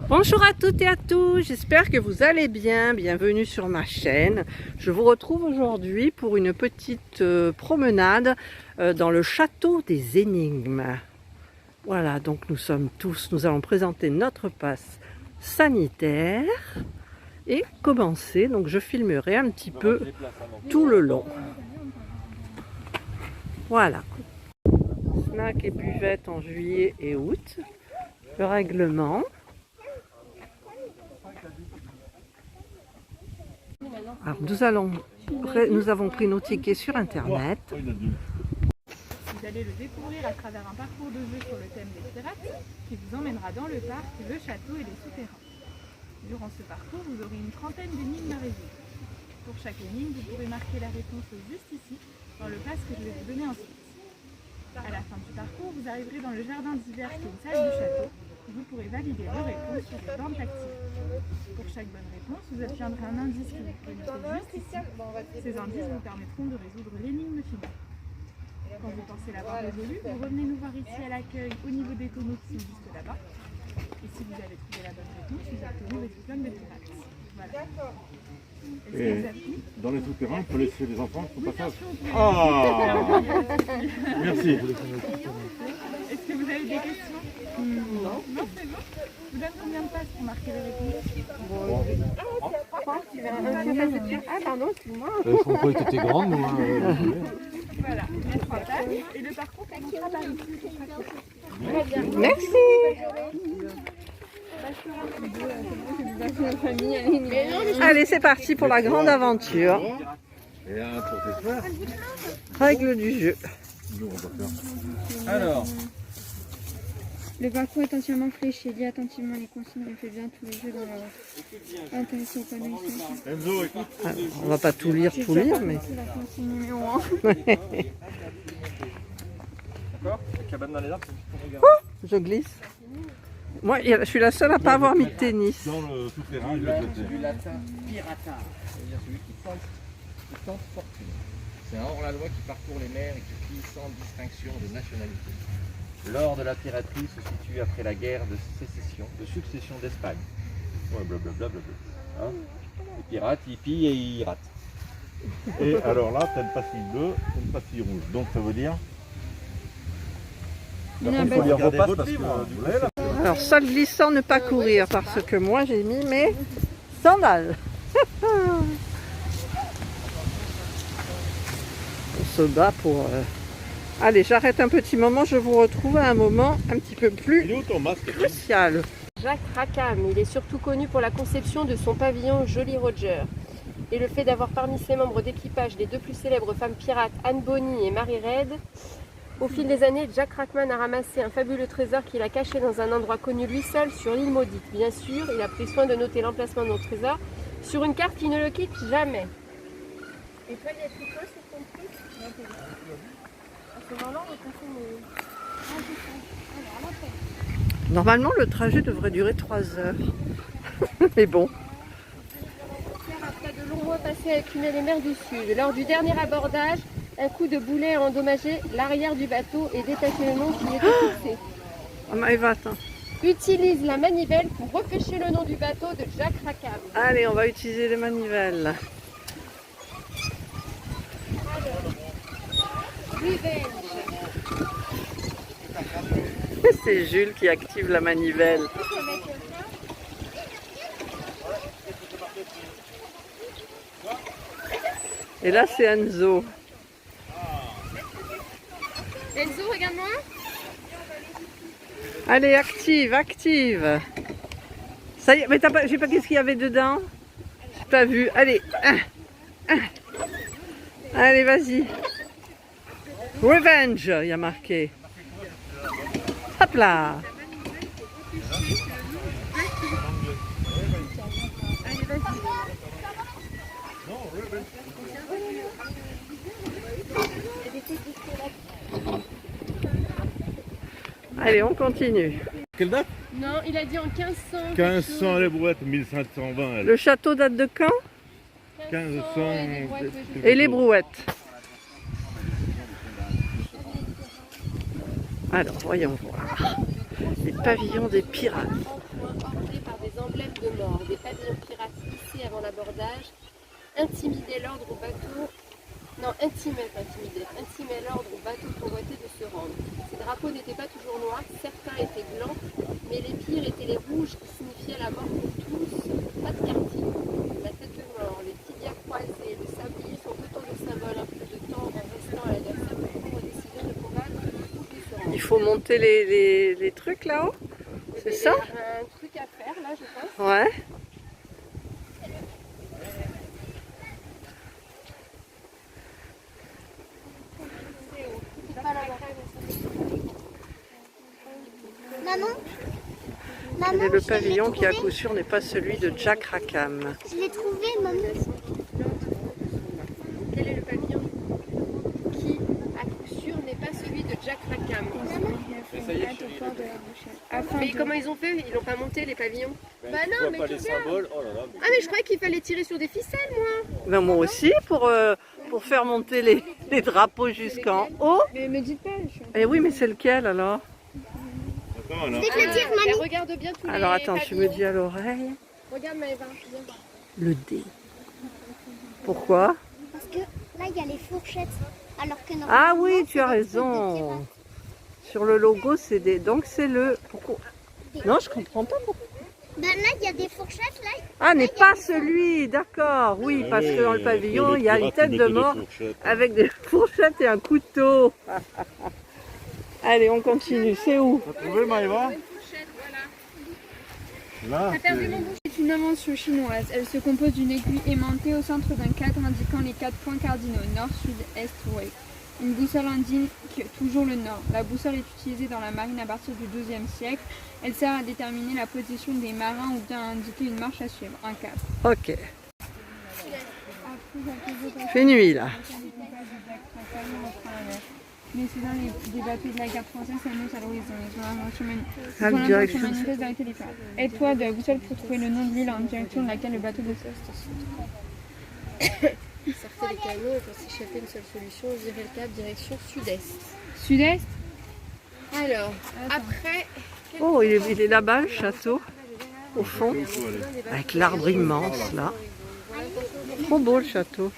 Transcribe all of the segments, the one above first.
Bonjour à toutes et à tous, j'espère que vous allez bien, bienvenue sur ma chaîne. Je vous retrouve aujourd'hui pour une petite promenade dans le château des énigmes. Voilà, donc nous allons présenter notre passe sanitaire et commencer. Donc je filmerai un petit peu tout le long. Voilà. Snack et buvette en juillet et août. Le règlement. Alors nous avons pris nos tickets sur internet. Vous allez le découvrir à travers un parcours de jeu sur le thème des pirates qui vous emmènera dans le parc, le château et les souterrains. Durant ce parcours, vous aurez une trentaine d'énigmes à résoudre. Pour chaque énigme, vous pourrez marquer la réponse juste ici, dans le pass que je vais vous donner ensuite. À la fin du parcours, vous arriverez dans le jardin d'hiver qui est une salle du château. Vous pourrez valider vos réponses sur des bornes tactiles. Pour chaque bonne réponse, vous obtiendrez un indice que vous pouvez noter juste ici. Ces indices vous permettront de résoudre l'énigme finale. Quand vous pensez l'avoir résolu, vous revenez nous voir ici à l'accueil au niveau des tonneaux qui sont juste là-bas. Et si vous avez trouvé la bonne réponse, vous obtenez le diplôme de pirate. Voilà. Et dans les souterrains, on peut laisser les enfants au passage. Ah Merci. Est-ce que vous avez des questions? Non. Non, c'est bon. Je vous donne combien de passes pour marquer les réponses? Ah pardon, excuse-moi. Je croyais que tu étais grande, moi. Voilà, les 3 passes. Et le parcours commencera par ici. Merci. Allez, c'est parti pour la grande aventure. Et un pour tes frères. Règles du jeu. Nous, on va faire. Alors, Le parcours est entièrement fléché. Lis attentivement les consignes et fais bien tous les jeux dans l'ordre. Intéressé au panneau ici. Enzo, écoute. Alors, on va pas tout lire, mais... C'est la consigne numéro 1. d'accord, la cabane dans les arbres, c'est juste pour regarder. Je glisse. Moi, je suis la seule à pas avoir mis de tennis. Dans le souterrain, je vais te Du dire. latin pirata, c'est-à-dire celui qui tente fortune. C'est un hors-la-loi qui parcourt les mers et qui pille sans distinction de nationalité. L'or de la piraterie se situe après la guerre de succession d'Espagne. Ouais, blablabla. Hein, les pirates, ils pillent et ils ratent. Et alors là, t'as une pastille bleue, t'as une pastille rouge. Donc ça veut dire. Non, Il faut lire vos passes parce que du coup, Alors, sol glissant, ne pas courir, parce que moi, j'ai mis mes sandales. On se bat pour... Allez, j'arrête un petit moment, je vous retrouve à un moment un petit peu il plus est où ton masque? crucial. Jacques Rackham, il est surtout connu pour la conception de son pavillon Jolly Roger et le fait d'avoir parmi ses membres d'équipage les deux plus célèbres femmes pirates Anne Bonny et Mary Read. Au fil des années, Jack Rackham a ramassé un fabuleux trésor qu'il a caché dans un endroit connu lui seul sur l'île maudite. Bien sûr, il a pris soin de noter l'emplacement de nos trésors sur une carte qui ne le quitte jamais. Et toi, il y a quelque chose, c'est ton truc? À ce moment-là, on va passer Normalement, le trajet devrait durer 3 heures. Mais bon. Après de longs mois passés à écumer les mers du Sud, lors du dernier abordage, un coup de boulet a endommagé l'arrière du bateau et détaché le nom qui y était fixé. Oh, Maëva, attends. Utilise la manivelle pour repêcher le nom du bateau de Jacques Rackham. Allez, on va utiliser les manivelles. Revenge. C'est Jules qui active la manivelle. Et là, c'est Enzo. Enzo, regarde-moi. Allez, active. Ça y est, mais je sais pas qu'est-ce qu'il y avait dedans. J'ai pas vu. Allez. Allez, vas-y. Revenge, il y a marqué. Hop là. Allez, on continue. Quelle date? Non, il a dit en 1500. 1500 les brouettes, 1520 elle. Le château date de quand? 1500. Et les brouettes. Alors, voyons voir. Les pavillons des pirates. Emportés par des de mort, des pavillons pirates hissés avant l'abordage, intimidaient l'ordre au bateau. Non, intimait l'ordre au bateau convoité de se rendre. Ces drapeaux n'étaient pas toujours noirs, certains étaient blancs, mais les pires étaient les rouges qui signifiaient la mort pour tous. Pas de quartier. La tête de mort, les tibias croisés, le sablier sont autant de symboles. Un peu de temps en restant à l'adversaire pour décider de combattre ou de se rendre. Il faut monter les trucs là-haut? C'est ça? Un truc à faire là, je pense. Ouais. Maman, Quel est le pavillon je qui à l'ai coup sûr n'est pas celui de Jack Rackham? Je l'ai trouvé, maman. Quel est le pavillon qui, à coup sûr, n'est pas celui de Jack Rackham? Mais comment ils ont fait? Ils n'ont pas monté les pavillons? Bah non, mais pas tout les bien. symboles. Oh là là. Ah mais je croyais qu'il fallait tirer sur des ficelles, moi. Ben, moi aussi, pour faire monter les drapeaux jusqu'en haut. Mais me dites pas, je suis... Eh oui, mais c'est lequel alors? Attends, alors. Je vais te le dire, Mais mamie. regarde bien tous Alors les attends, tu me pavillons. dis à l'oreille. Regarde Maëva, viens voir. Le D. Pourquoi? Parce que là, il y a les fourchettes. Alors que normalement, Ah oui, tu c'est as des trucs de raison. pirates. Sur le logo, c'est des... Donc c'est le... Pourquoi? Non, je comprends pas pourquoi. Ben là, il y a des fourchettes, là. Ah, n'est pas celui, d'accord. Oui, parce que dans le pavillon, il y a une tête de mort avec des fourchettes et un couteau. Allez, on continue. C'est où? T'as trouvé Maëva? Là, C'est une invention chinoise. Elle se compose d'une aiguille aimantée au centre d'un cadre indiquant les 4 points cardinaux, nord, sud, est, ouest. Une boussole indique toujours le nord. La boussole est utilisée dans la marine à partir du XIIe siècle. Elle sert à déterminer la position des marins ou bien à indiquer une marche à suivre, un cap. Ok. Fait nuit là. Mais c'est dans des bateaux de la garde française, ça annonce à l'horizon. Ils ont l'intention Ah, direction. manifeste d'arrêter les pirates. Aide-toi de la boussole pour trouver le nom de l'île en direction de laquelle le bateau descend. Sortez les canaux et pour s'échapper, une seule solution, virer le cap direction sud-est. Sud-est. Alors, après... Oh, il est là-bas, le château, au fond, avec l'arbre immense là. Trop beau le château.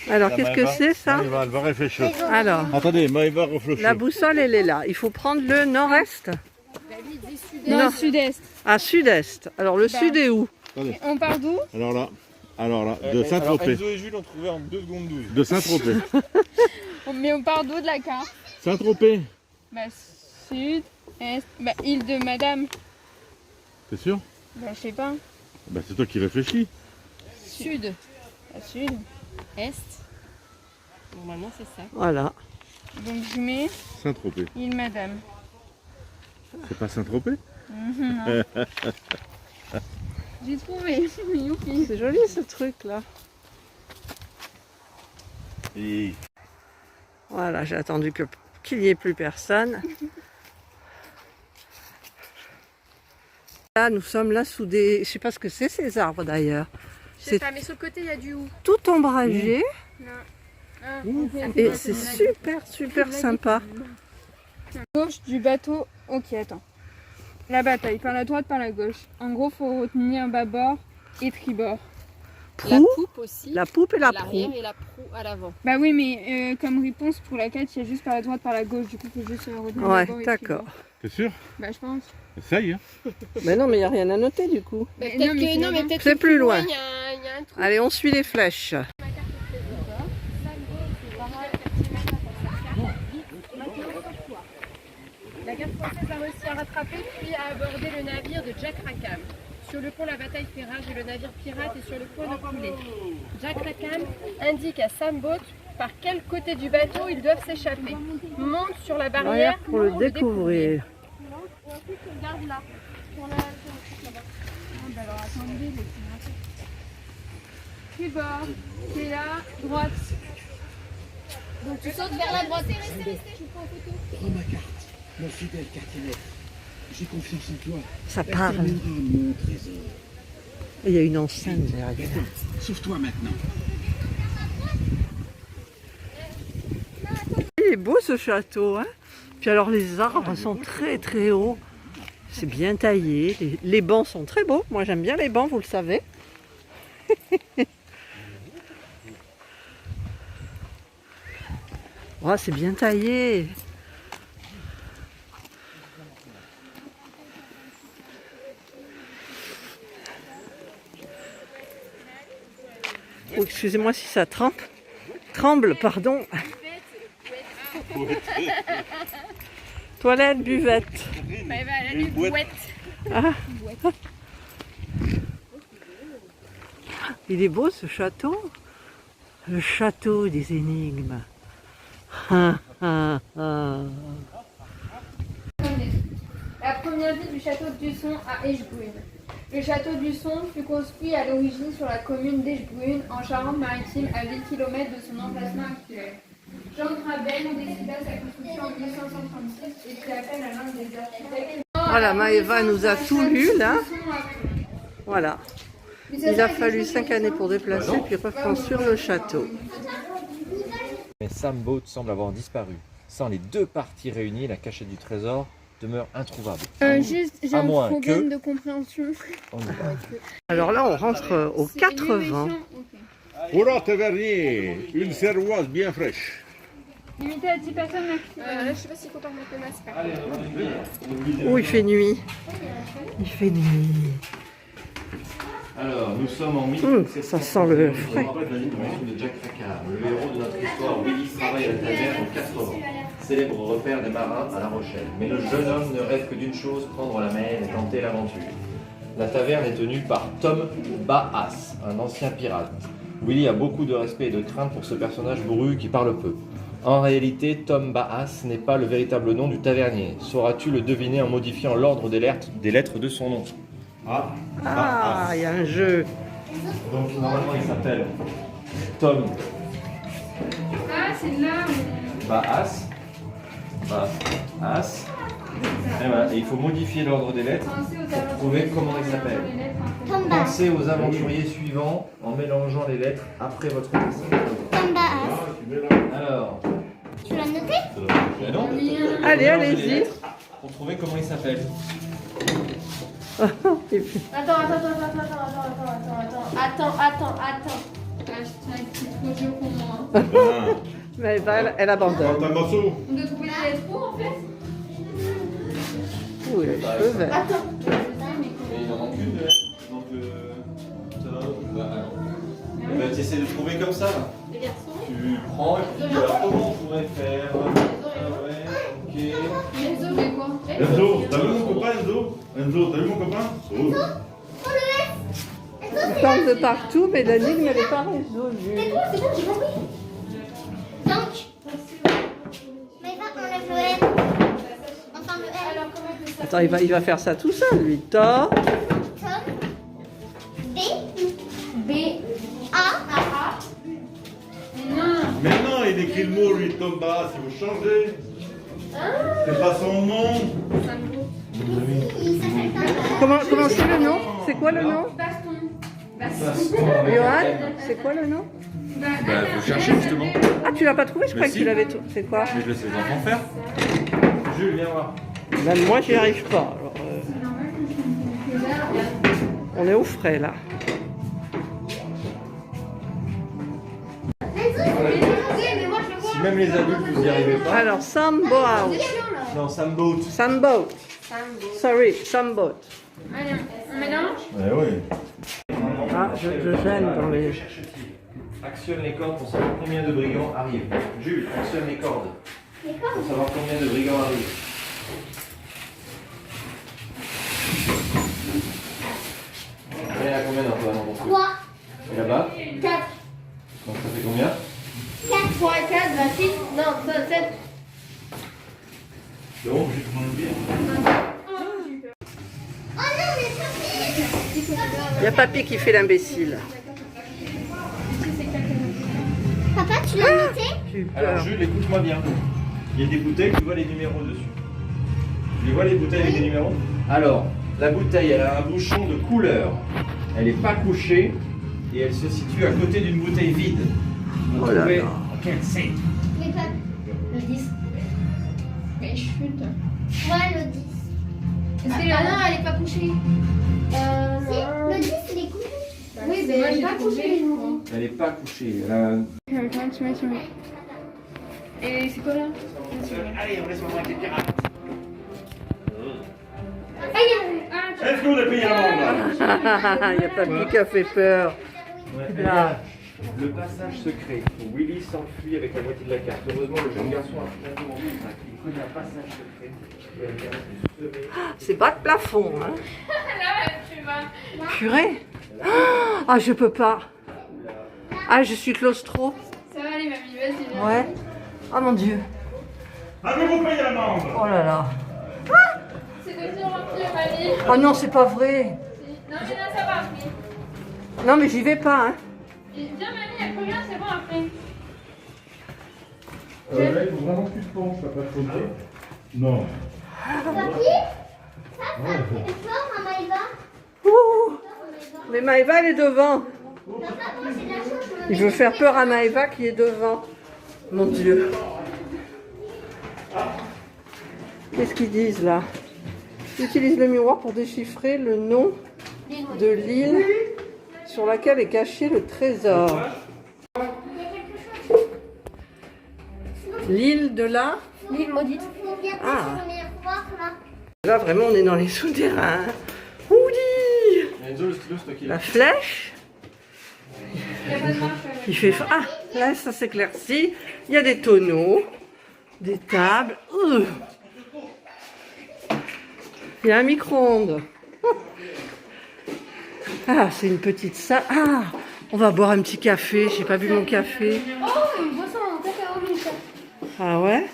Alors, qu'est-ce que c'est ça? Maëva, elle va réfléchir. Alors, Attendez, Maëva réfléchit. la boussole, elle est là. Il faut prendre le nord-est. Non, Non. sud-est. Ah, sud-est. Alors, le sud est où? On part d'où? Alors là, de Saint-Tropez. Enzo et Jules ont trouvé en 2 secondes 12. De Saint-Tropez. Mais on part d'où de la carte? Saint-Tropez. Bah, sud, est, bah, île de Madame. T'es sûr? Bah, je sais pas. Bah c'est toi qui réfléchis. Sud, Bah, sud. est. Normalement, c'est ça. Voilà. Donc, je mets Saint-Tropez. île Madame. C'est pas Saint-Tropez? Non. J'ai trouvé. Youpi. C'est joli ce truc là. Et... Voilà, j'ai attendu qu'il n'y ait plus personne. Là, nous sommes là sous des... Je sais pas ce que c'est ces arbres d'ailleurs. Je sais C'est pas, mais sur le côté, il y a du hou. tout ombragé Ah, et c'est super sympa. Gauche du bateau. Ok, attends. La bataille, par la droite, par la gauche. En gros, faut retenir bâbord et tribord. La Proue, poupe aussi. la poupe et la à l'arrière proue. et la proue à l'avant. Bah oui, mais comme réponse pour la 4, il y a juste par la droite, par la gauche. Du coup, il faut juste retenir Ouais, bâbord et d'accord. tribord. T'es sûr? Bah, je pense. Essaye, hein. Mais non, mais il n'y a rien à noter du coup. Mais non, peut-être mais que, c'est non, mais là-bas. peut-être C'est que plus loin. il y a un truc. Allez, on suit les flèches. La garde française a réussi à rattraper puis à aborder le navire de Jack Rackham. Sur le pont, la bataille fait rage et le navire pirate est sur le point de couler. Jack Rackham indique à Sam Boat par quel côté du bateau ils doivent s'échapper. Monte sur la barrière Arrière pour le découvrir. Regarde là. Tribord, c'est là, droite. Donc tu sautes vers la droite. Prends ma carte, mon fidèle cartinet. J'ai confiance en toi. Ça Elle parle. t'amènera mon trésor. Et il y a une enceinte derrière. Sauve-toi maintenant. Il est beau ce château, hein. Puis alors les arbres sont très hauts. C'est bien taillé. Les bancs sont très beaux. Moi, j'aime bien les bancs, vous le savez. Oh, c'est bien taillé. Oh, excusez-moi si ça tremble, pardon. Toilette, buvette. Ah. Il est beau ce château. Le château des énigmes. La première ville du château d'Usson à Eschbrun. Le château d'Usson fut construit à l'origine sur la commune d'Eschbrun, en Charente-Maritime, à 8 km de son emplacement actuel. Jean Grabel décida sa construction en 1536 et fit appel à l'un des architectes. Voilà, Maëva nous a tout lu là. Voilà. Il a fallu 5 années pour déplacer puis reconstruire le château. Mais Sam Boat semble avoir disparu. Sans les deux parties réunies, la cachette du trésor demeure introuvable. Juste, j'ai un problème de compréhension. On y va. Alors là, on rentre aux 80. Pour tavernier, une cervoise bien fraîche. Limité à 10 personnes maximum. Je sais pas s'il faut pas remettre le masque. Oh, il fait nuit. Il fait nuit. Alors, nous sommes en Ça sent le frais. de Jack Packard. Le héros de notre histoire, Willy, travaille à la taverne en 80. Célèbre repère des marins à La Rochelle. Mais le jeune homme ne rêve que d'une chose, prendre la mer et tenter l'aventure. La taverne est tenue par Tom Baas, un ancien pirate. Willy a beaucoup de respect et de crainte pour ce personnage bourru qui parle peu. En réalité, Tom Baas n'est pas le véritable nom du tavernier. Sauras-tu le deviner en modifiant l'ordre des lettres de son nom? Ah, il y a un jeu. Donc normalement il s'appelle Tom Ah, c'est là Baas. Baas. Et voilà, et il faut modifier l'ordre des lettres pour trouver comment il s'appelle. Pensez aux aventuriers suivants en mélangeant les lettres après votre dessin. Alors, Tu l'as noté? non, Allez, allez-y. pour trouver comment il s'appelle. Attends. Hashtag c'est trop dur pour moi. Mais elle abandonne. Un morceau. On doit trouver les lettres où en fait? Oh, il a les cheveux verts. Et il en manque une de lettre. Donc, ça va. Bah, tu essaies de trouver comme ça. Là. Les garçons. Tu prends et puis tu dis alors comment on pourrait faire. Ouais, ok. Enzo, mais quoi? Enzo, t'as vu mon copain Enzo? Enzo, t'as vu mon copain? Oh. Il parle de partout, mais l'énigme elle n'est pas résolue. C'est bon, j'ai compris. Donc, mais va, enlève le N. Enfin, le L. Attends, il va faire ça tout seul, lui. Tom. B. A. Mais non, il écrit le mot lui, Tom Baas, il faut changer. C'est pas son nom. Comment c'est le nom? C'est quoi le nom? Johan, c'est quoi le nom? Bah, faut chercher justement. Ah, tu l'as pas trouvé? Je croyais que tu l'avais trouvé. C'est quoi? Mais je laisse les enfants faire. Jules, viens voir. Même moi, j'y arrive pas. Alors, on est au frais, là. Si même les adultes vous n'y arrivez pas. Alors, Sam Boat. Non, Sam Boat. Sam Boat. Sorry, Sam Boat. Allez, on mélange? Ouais, oui. Ah, je gêne dans les... Actionne les cordes pour savoir combien de brigands arrivent. Jules, actionne les cordes pour savoir combien de brigands arrivent. Il y en a combien d'Antoine? 3, Et là-bas? 4. Donc ça fait combien? 4, 3 et 4, 26. Non, 7. Donc, je prends le bien. Oh non, mais ça Il y a Papy qui fait l'imbécile. Papa, tu l'as noté? J'ai eu Alors peur. Jules, écoute-moi bien. Il y a des bouteilles, tu vois les numéros dessus. Tu les vois les bouteilles avec des numéros? Alors, la bouteille, elle a un bouchon de couleur. Elle n'est pas couchée et elle se situe à côté d'une bouteille vide. Vous Oh là trouvez là. quel c'est? Mais pas. Le 10. Mais chute. Ouais, le 10. Ah non, elle est pas couchée. Si, le 10, il est couché. Oui, mais elle est pas couchée, ils m'ont dit. Elle n'est pas couchée. Elle a... Comment tu mets sur lui? Et c'est quoi là? Allez, on laisse maman avec les pirates. Est-ce que vous avez payé l'amende là? Il n'y a pas de qui a fait peur. Là. Le passage secret où Willy s'enfuit avec la moitié de la carte. Heureusement, le jeune garçon a bien demandé ça. Il connaît un passage secret. Et elle vient de se semer. C'est bas de plafond. Hein. Là, tu vas. Purée. Ah, je peux pas. Ah, je suis claustro. Ça va aller, mamie, vas-y, viens. Ouais. Ah mon Dieu. Avez-vous payé l'amende? Oh là là. C'est devenu remplir, mamie. Oh non, c'est pas vrai. Non, mais là, ça va après. Non, mais j'y vais pas. Hein. Viens, mamie, il n'y a plus rien, c'est bon après. Là, il faut vraiment que tu te penches, t'as pas de photo. Non. Papy, ça fait fort, maman, il va. Ouh. Mais Maëva, elle est devant. Papa, moi, c'est de la chance. Il veut faire peur à Maëva qui est devant. Mon Dieu. Qu'est-ce qu'ils disent là? Ils utilisent le miroir pour déchiffrer le nom de l'île sur laquelle est caché le trésor. L'île de la... L'île maudite. Faut bien Ah. sur le miroir, là. Là, vraiment, on est dans les souterrains. Oudi! Enzo, le stylo, c'est toi qui l'as. La flèche. Il fait... Ah, là, ça s'éclaircit. Il y a des tonneaux, des tables. Il y a un micro-ondes. Ah, c'est une petite salle. Ah, on va boire un petit café. J'ai pas bu mon café. Oh, une boisson en cacao, Michel. Ah ouais?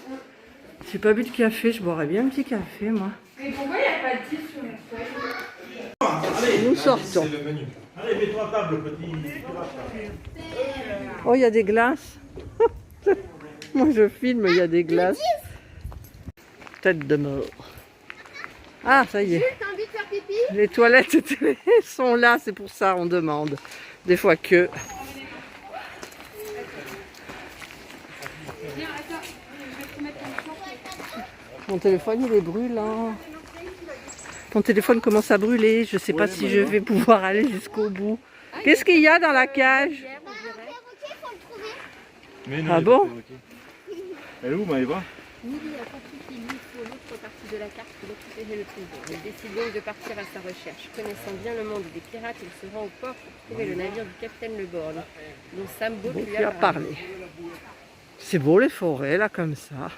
J'ai pas bu de café. Je boirais bien un petit café, moi. Mais pourquoi il n'y a pas de 10 sur mes feuilles? Nous sortons. C'est le menu. Allez, mets-toi à table, petit. Oh, il y a des glaces. Moi, je filme, il y a des glaces. Tête de mort. Ah, ça y est. T'as envie de faire pipi? Les toilettes sont là, c'est pour ça on demande. Des fois que... Mon téléphone, il est brûlant. Mon téléphone commence à brûler. Je sais pas si je vais pouvoir aller jusqu'au bout. Qu'est-ce qu'il y a dans la cage? Mais Ah bon? Elle est où, Maëva? Willy a compris qu'il lui faut l'autre partie de la carte pour récupérer le trésor. Il décide donc de partir à sa recherche. Connaissant bien le monde des pirates, il se rend au port pour trouver le navire du capitaine Le Borgne, dont Sam Boat lui a parlé. C'est beau les forêts là comme ça.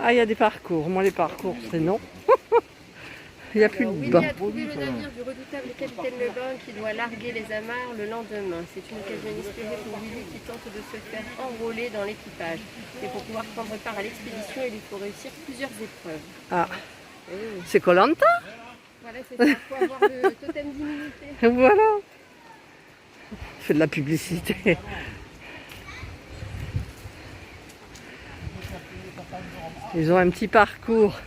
Ah, il y a des parcours. Moi les parcours c'est non. Il n'y a plus de Willy banc. a trouvé le navire du redoutable capitaine Le Borgne qui doit larguer les amarres le lendemain. C'est une occasion inespérée pour Willy qui tente de se faire enrôler dans l'équipage. Et pour pouvoir prendre part à l'expédition, il lui faut réussir plusieurs épreuves. Ah, Et oui. c'est Koh-Lanta. Voilà, c'est ça. Il faut avoir le totem d'immunité. Voilà. Fait de la publicité. Ils ont un petit parcours.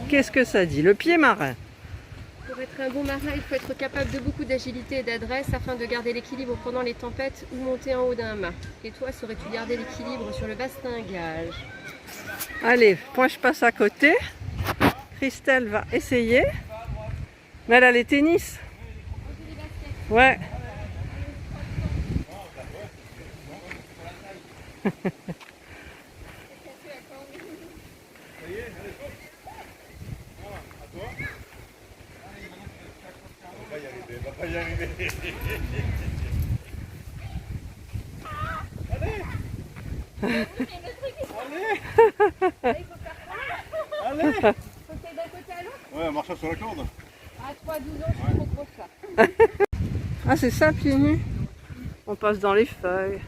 Qu'est-ce que ça dit? Le pied marin. Pour être un bon marin, il faut être capable de beaucoup d'agilité et d'adresse afin de garder l'équilibre pendant les tempêtes ou monter en haut d'un mât. Et toi, saurais-tu garder l'équilibre sur le bastingage? Allez, moi je passe à côté. Christelle va essayer. Mais elle a les tennis. Ouais. On va y arriver. Allez. Ouais, on marche sur la corde. À 3-12 ans, je suis trop grosse là. Ah, c'est ça, pieds nus. On passe dans les feuilles.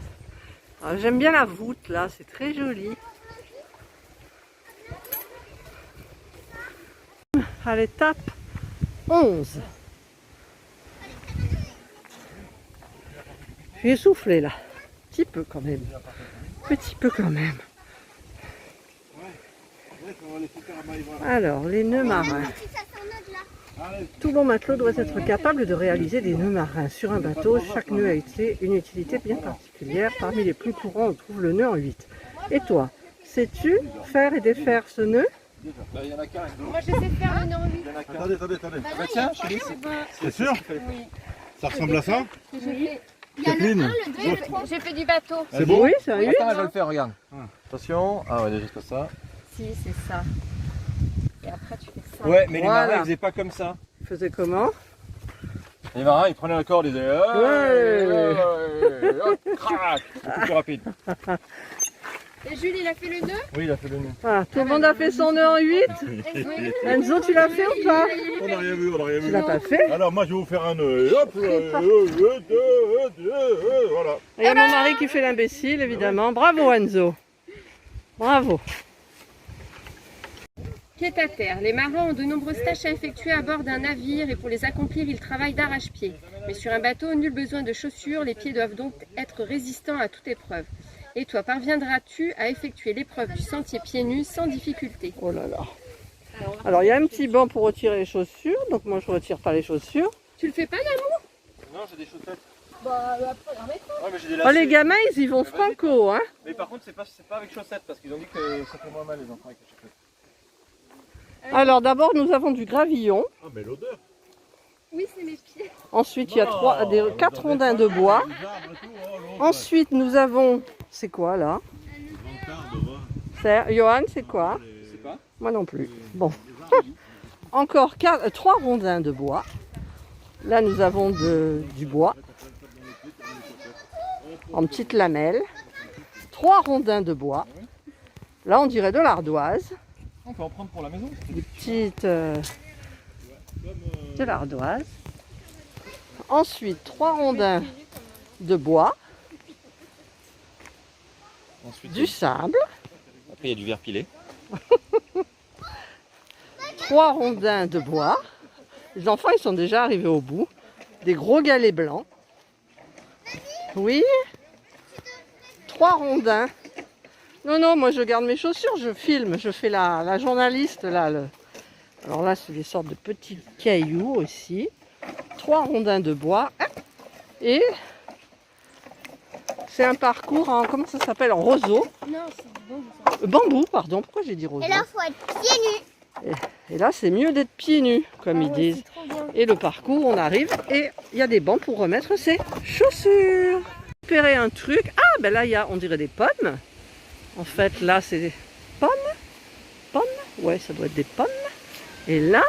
Ah, j'aime bien la voûte là, c'est très joli. À l'étape 11. Je vais souffler là. Petit peu quand même. Petit peu quand même. Alors, les nœuds marins. Tout bon matelot doit être capable de réaliser des nœuds marins. Sur un bateau, chaque nœud a une utilité bien particulière. Parmi les plus courants, on trouve le nœud en 8. Et toi, sais-tu faire et défaire ce nœud? Bah, il y en a qu'un. Moi, je sais faire le nœud en 8. Attendez. Bah tiens, chérie, C'est sûr? Ça ressemble à ça? Il y a le 1, le 2 et le 3. J'ai fait du bateau. C'est bon? Oui, c'est un 8. Attends, je vais le faire, regarde. Attention. Ah ouais, déjà comme ça. Si, c'est ça. Et après, tu fais ça. Ouais, mais les Voilà. marins, ils faisaient pas comme ça. Faisais comment? Les marins, ils prenaient la corde, ils disaient crac, beaucoup plus rapide. Et Jules, il a fait le nœud? Oui, il a fait le nœud. Ah, tout le monde a fait son nœud en 8. Enzo, tu l'as fait ou pas? On n'a rien vu, on n'a rien Tu vu. l'as pas fait? Alors moi je vais vous faire un nœud. Et hop, voilà. Il y a mon mari qui fait l'imbécile, évidemment. Bravo Enzo. Bravo. Pied à terre. Les marins ont de nombreuses tâches à effectuer à bord d'un navire et pour les accomplir, ils travaillent d'arrache-pied. Mais sur un bateau, nul besoin de chaussures, les pieds doivent donc être résistants à toute épreuve. Et toi, parviendras-tu à effectuer l'épreuve du sentier pieds nus sans difficulté? Oh là là. Alors il y a un petit banc pour retirer les chaussures, donc moi je retire pas les chaussures. Tu le fais pas, Namou? Non, j'ai des chaussettes. Bah, après, en mettre. Ouais, mais j'ai des Oh lacets. les gamins ils y vont franco hein. Mais par contre, c'est pas avec chaussettes parce qu'ils ont dit que ça fait moins mal les enfants avec les chaussettes. Alors d'abord nous avons du gravillon, Ah mais l'odeur. Oui, c'est mes pieds. ensuite il y a 4 rondins de bois, ensuite nous avons, c'est quoi là? Johan c'est quoi? Je sais pas. Moi non plus. Bon. Encore 3 rondins de bois. Là, nous avons du bois en petites lamelles. 3 rondins de bois. Là, on dirait de l'ardoise. On peut en prendre pour la maison. Des petites de l'ardoise. Ensuite, 3 rondins de bois. Ensuite, Du sable. après, il y a du verre pilé. 3 rondins de bois. Les enfants, ils sont déjà arrivés au bout. Des gros galets blancs. Oui. 3 rondins. Non, moi je garde mes chaussures, je filme, je fais la journaliste là. Alors là, c'est des sortes de petits cailloux aussi. 3 rondins de bois. Et c'est un parcours en, comment ça s'appelle, en roseau. Non, c'est du bambou. Bambou, pardon. Pourquoi j'ai dit roseau? Et là, il faut être pieds nus. Et là, c'est mieux d'être pieds nus, comme ils disent. C'est trop bien. Et le parcours, on arrive et il y a des bancs pour remettre ses chaussures. Récupérer un truc. Ah, ben là, il y a, on dirait des pommes. En fait, là, c'est des pommes. Pommes. Ouais, ça doit être des pommes. Et là,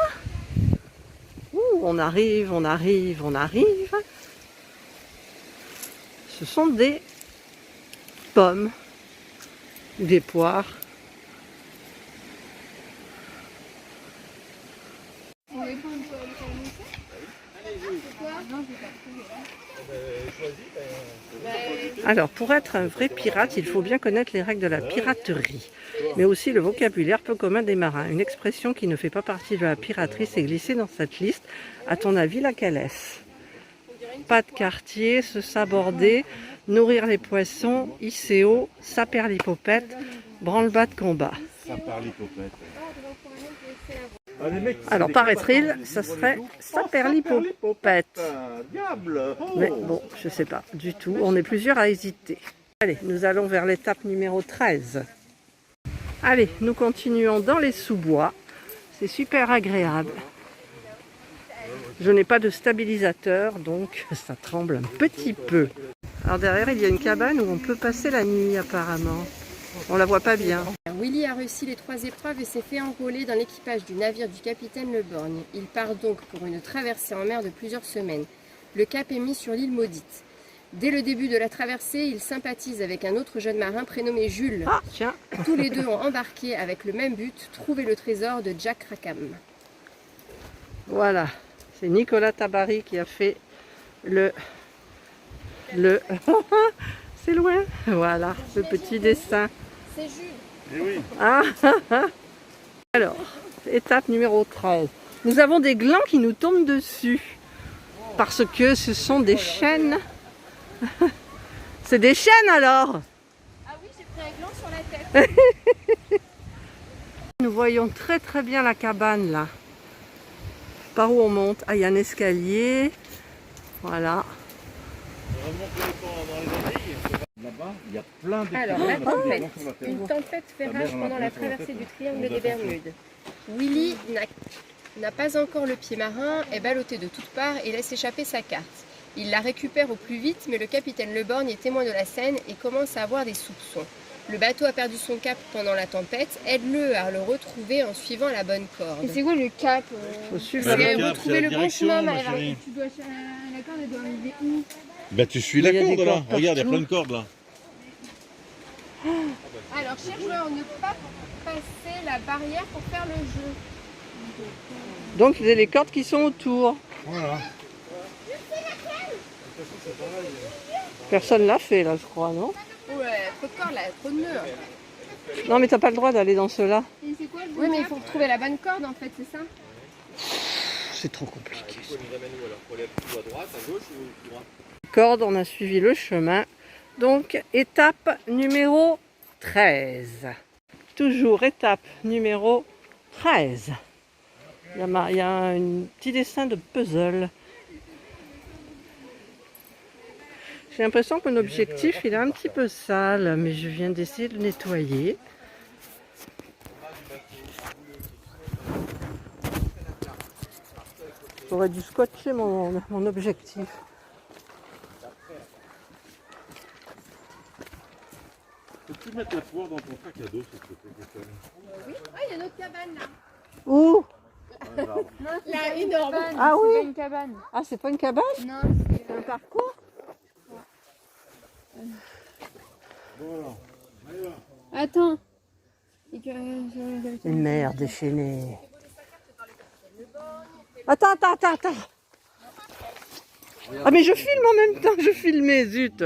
on arrive. Ce sont des pommes. Des poires. Alors, pour être un vrai pirate, il faut bien connaître les règles de la piraterie, mais aussi le vocabulaire peu commun des marins. Une expression qui ne fait pas partie de la piraterie s'est glissée dans cette liste. À ton avis, laquelle est-ce? Pas de quartier, se saborder, nourrir les poissons, ICO, saperlipopette, branle-bas de combat. Ça parle l'hypopète. Alors, paraît-il, ça serait saperlipopette. Diable. Mais bon, je sais pas du tout. On est plusieurs à hésiter. Allez, nous allons vers l'étape numéro 13. Allez, nous continuons dans les sous-bois. C'est super agréable. Je n'ai pas de stabilisateur, donc ça tremble un petit peu. Alors derrière, il y a une cabane où on peut passer la nuit apparemment. On la voit pas bien. Willy a réussi les 3 épreuves et s'est fait enrôler dans l'équipage du navire du capitaine Le Borgne. Il part donc pour une traversée en mer de plusieurs semaines. Le cap est mis sur l'île maudite. Dès le début de la traversée, il sympathise avec un autre jeune marin prénommé Jules. Ah, tiens. Tous les deux ont embarqué avec le même but, trouver le trésor de Jack Rackham. Voilà. C'est Nicolas Tabary qui a fait le... C'est loin. Voilà, ce petit dessin. C'est Jules. Eh oui. Ah, alors, étape numéro 13. Nous avons des glands qui nous tombent dessus. Parce que ce sont des chênes. C'est des chênes alors. Ah oui, j'ai pris un gland sur la tête. Nous voyons très bien la cabane là. Par où on monte? Ah, il y a un escalier. Voilà. Là-bas, il y a plein de... Alors, la tempête. Une tempête fait rage pendant la traversée du triangle des Bermudes. Willy n'a pas encore le pied marin, est ballotté de toutes parts et laisse échapper sa carte. Il la récupère au plus vite, mais le capitaine Le Borgne est témoin de la scène et commence à avoir des soupçons. Le bateau a perdu son cap pendant la tempête, aide-le à le retrouver en suivant la bonne corde. Et c'est quoi le cap Faut suivre Bah, la le cap, retrouver c'est la le bon direction, chemin, ma Maëva. chérie. Tu dois, la corde, elle doit arriver où? Bah tu suis Il y la a des corde là. cordes Regarde, il y a partout. plein de cordes là. Alors, cherche-le à ne pas passer la barrière pour faire le jeu. Donc il y a les cordes qui sont autour. Voilà. Personne l'a fait là, je crois, non? Ouais, trop de cordes là, trop de nœuds. Non, mais t'as pas le droit d'aller dans ceux-là. Et c'est quoi le Oui, mais il faut trouver la bonne corde en fait, c'est ça? C'est trop compliqué. Pourquoi nous amène où alors? Pour aller plutôt à droite, à gauche ou à droite? Corde, on a suivi le chemin. Donc, étape numéro 13. Toujours étape numéro 13. Il y a un petit dessin de puzzle. J'ai l'impression que mon objectif il est un petit peu sale, mais je viens d'essayer de le nettoyer. J'aurais dû scotcher mon objectif. Peux-tu mettre la poire dans ton sac à dos, s'il te plaît, Stéphane? Oui. Ah, il y a une autre cabane là. Où? Là, énorme. Ah oui? C'est pas une cabane. Ah, c'est pas une cabane? Non, C'est un parcours? attends. Une mer déchaînée. Attends. Ah mais je filme en même temps, je filmais, zut.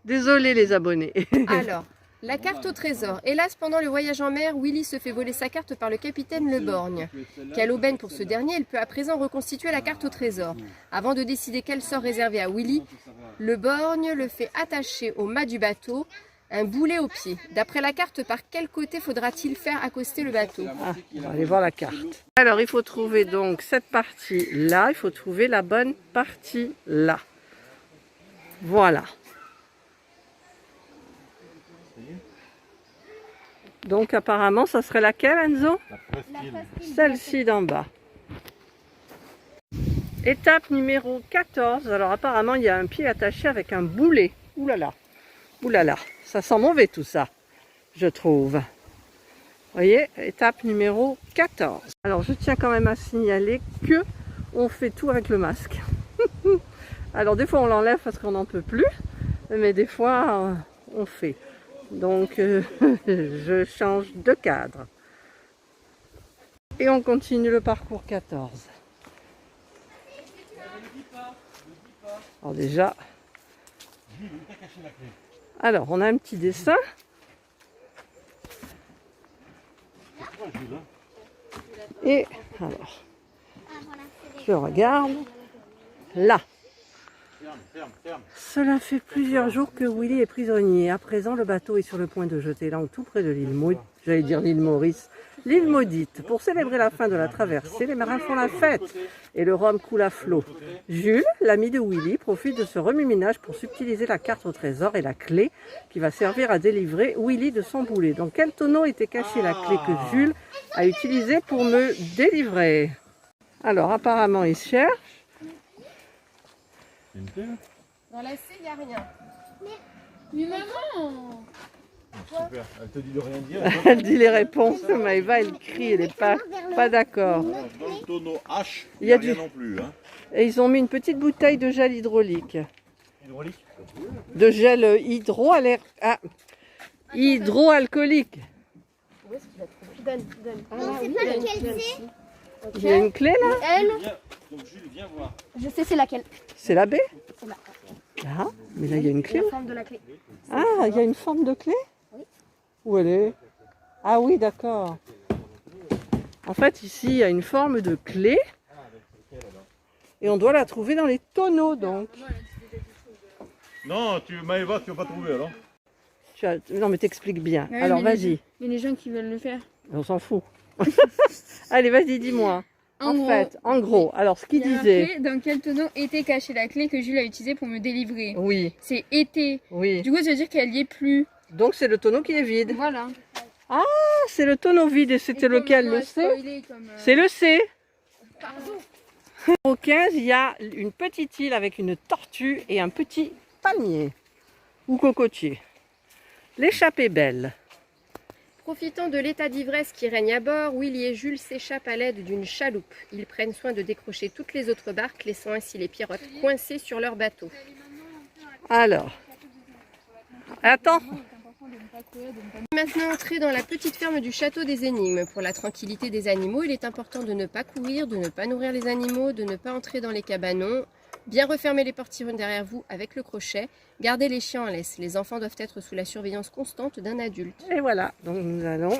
Désolé les abonnés. Alors, la carte au trésor. Hélas, pendant le voyage en mer, Willy se fait voler sa carte par le capitaine Le Borgne. Quelle aubaine pour ce dernier, il peut à présent reconstituer la carte au trésor. Avant de décider quel sort réservé à Willy, Le Borgne le fait attacher au mât du bateau, un boulet au pied. D'après la carte, par quel côté faudra-t-il faire accoster le bateau? Ah, on va aller voir la carte. Alors il faut trouver donc cette partie là, il faut trouver la bonne partie là. Voilà. Donc apparemment ça serait laquelle, Enzo? Celle-ci d'en bas. Étape numéro 14. Alors apparemment il y a un pied attaché avec un boulet. Ouh là là. Ouh là là. Ça sent mauvais tout ça, je trouve. Vous voyez, étape numéro 14. Alors je tiens quand même à signaler que on fait tout avec le masque. Alors des fois on l'enlève parce qu'on n'en peut plus, mais des fois on fait. Donc je change de cadre. Et on continue le parcours 14. Alors déjà... Alors, on a un petit dessin. Et alors, je regarde là. Cela fait plusieurs jours que Willy est prisonnier. À présent, le bateau est sur le point de jeter l'ancre tout près de l'île Maudite. J'allais dire l'île Maurice. L'île Maudite. Pour célébrer la fin de la traversée, les marins font la fête et le rhum coule à flot. Jules, l'ami de Willy, profite de ce remue-ménage pour subtiliser la carte au trésor et la clé qui va servir à délivrer Willy de son boulet. Dans quel tonneau était cachée la clé que Jules a utilisée pour me délivrer? Alors, apparemment, il cherche. Dans la C, il n'y a rien. Mais maman! Super, elle te dit de rien dire. Elle dit les réponses, Maëva, elle crie, elle n'est pas d'accord. Dans le tonneau H, Il y a rien du- non plus. Hein. Et ils ont mis une petite bouteille de gel hydraulique. Hydraulique. De gel hydroalcoolique. Où est-ce qu'il a trouvé? Donne. On sait pas lequel c'est. Il y a une clé là? Elle, Donc Jules, viens voir. je sais c'est laquelle. C'est la baie? Là? Mais là il y a une clé. La forme de la clé. Ah, il y a une forme de clé? Où elle est? Ah oui, d'accord. En fait, ici, il y a une forme de clé. Et on doit la trouver dans les tonneaux, donc. Non, Maëva, tu vas pas trouver alors. Non, mais t'expliques bien. Ouais, Alors, mais vas-y. Il y a des gens qui veulent le faire. On s'en fout. Allez, vas-y, dis-moi. En gros, alors ce qu'il il y a disait... marqué dans quel tonneau était cachée la clé que Jules a utilisée pour me délivrer. Oui, C'est été. oui. Du coup, ça veut dire qu'elle y est plus. Donc c'est le tonneau qui est vide. Voilà. Ah, c'est le tonneau vide et c'était lequel, le C? C'est le C. Pardon. Au 15, il y a une petite île avec une tortue et un petit palmier ou cocotier. L'échappée belle. Profitant de l'état d'ivresse qui règne à bord, Willy et Jules s'échappent à l'aide d'une chaloupe. Ils prennent soin de décrocher toutes les autres barques, laissant ainsi les pirates coincés sur leur bateau. Alors, attends. Maintenant entrer dans la petite ferme du château des énigmes. Pour la tranquillité des animaux, il est important de ne pas courir, de ne pas nourrir les animaux, de ne pas entrer dans les cabanons, bien refermer les portillons derrière vous avec le crochet, garder les chiens en laisse. Les enfants doivent être sous la surveillance constante d'un adulte. Et voilà, donc nous allons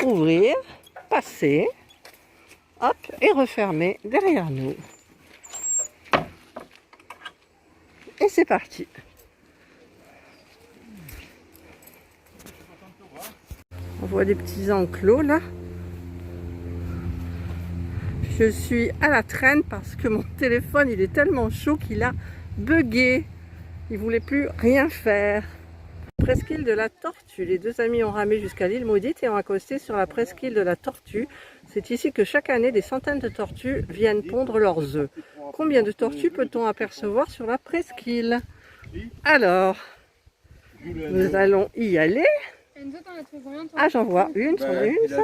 ouvrir, passer, hop, et refermer derrière nous. Et c'est parti. On voit des petits enclos là. Je suis à la traîne parce que mon téléphone il est tellement chaud qu'il a bugué. Il voulait plus rien faire. Presqu'île de la Tortue. Les deux amis ont ramé jusqu'à l'île Maudite et ont accosté sur la presqu'île de la Tortue. C'est ici que chaque année des centaines de tortues viennent pondre leurs œufs. Combien de tortues peut-on apercevoir sur la presqu'île? Alors, nous allons y aller. Ah, j'en vois une, c'en est une, ça?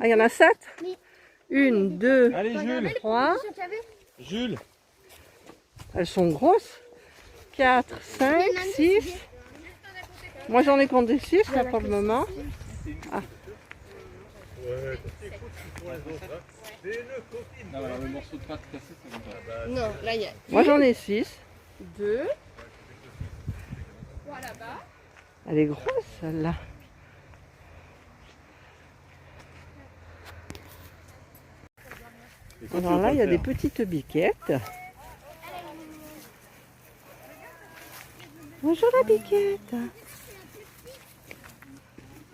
Ah, il y en a 7? Oui. 1, 2, Allez, Jules. 3. Jules. Elles sont grosses. 4, 5, 6. Moi, j'en ai compté 6 là pour le moment. Ah. Le morceau de pâte cassé, c'est comme ça. Non, là il y a Moi, j'en ai 6. 2. 3 là-bas. Elle est grosse, celle-là. Alors là, il y a des petites biquettes. Bonjour la biquette.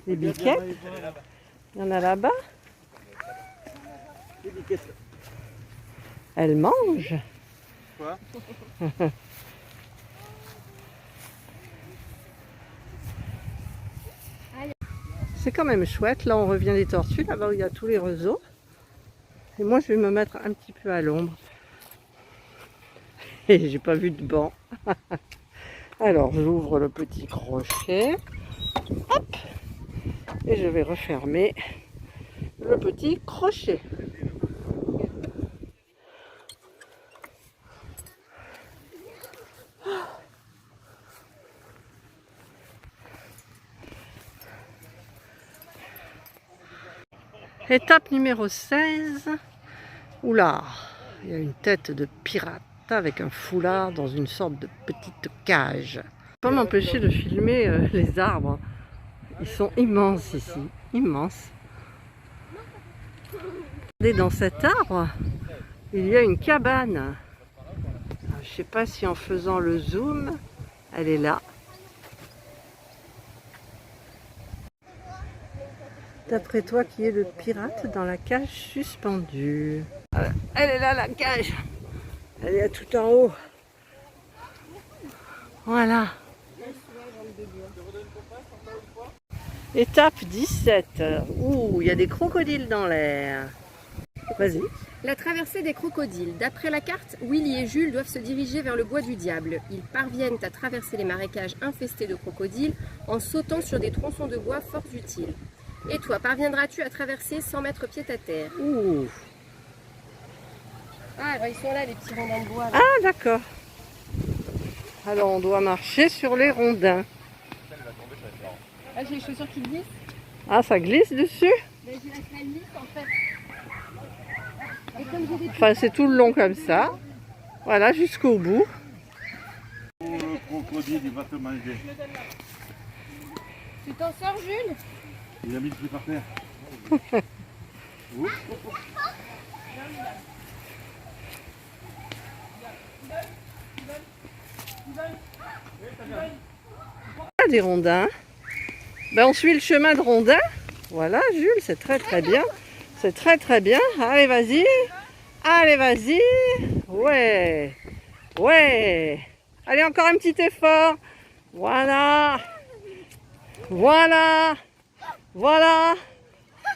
Les biquettes. Il y en a là-bas. Elle mange. Quoi? C'est quand même chouette. Là, on revient des tortues, là-bas où il y a tous les roseaux. Et moi, je vais me mettre un petit peu à l'ombre. Et j'ai pas vu de banc. Alors, j'ouvre le petit crochet. Hop! Et je vais refermer le petit crochet. Étape numéro 16. Oula, il y a une tête de pirate avec un foulard dans une sorte de petite cage. Je ne peux pas m'empêcher de filmer les arbres. Ils sont immenses ici, immenses. Et dans cet arbre, il y a une cabane. Je ne sais pas si en faisant le zoom, elle est là. D'après toi, qui est le pirate dans la cage suspendue? Elle est là, la cage. Elle est tout en haut. Voilà. Étape 17. Ouh, il y a des crocodiles dans l'air. Vas-y. La traversée des crocodiles. D'après la carte, Willy et Jules doivent se diriger vers le bois du diable. Ils parviennent à traverser les marécages infestés de crocodiles en sautant sur des tronçons de bois fort utiles. Et toi, parviendras-tu à traverser sans mettre pied à terre? Ouh. Ah, ils sont là, les petits rondins de bois. Là. Ah, d'accord. Alors, on doit marcher sur les rondins. Ah, j'ai les chaussures qui glissent. Ah, ça glisse dessus? Ben, j'ai la semelle lisse en fait. Et comme j'ai des Enfin, c'est tout le long comme ça. Voilà, jusqu'au bout. Le crocodile, il va te manger. Tu t'en sors, Jules? Il a mis le pied par terre. Des rondins. Ben, on suit le chemin de rondins. Voilà, Jules, c'est très très bien. C'est très très bien. Allez, vas-y. Allez, vas-y. Ouais. Ouais. Allez, encore un petit effort. Voilà. Voilà. Voilà.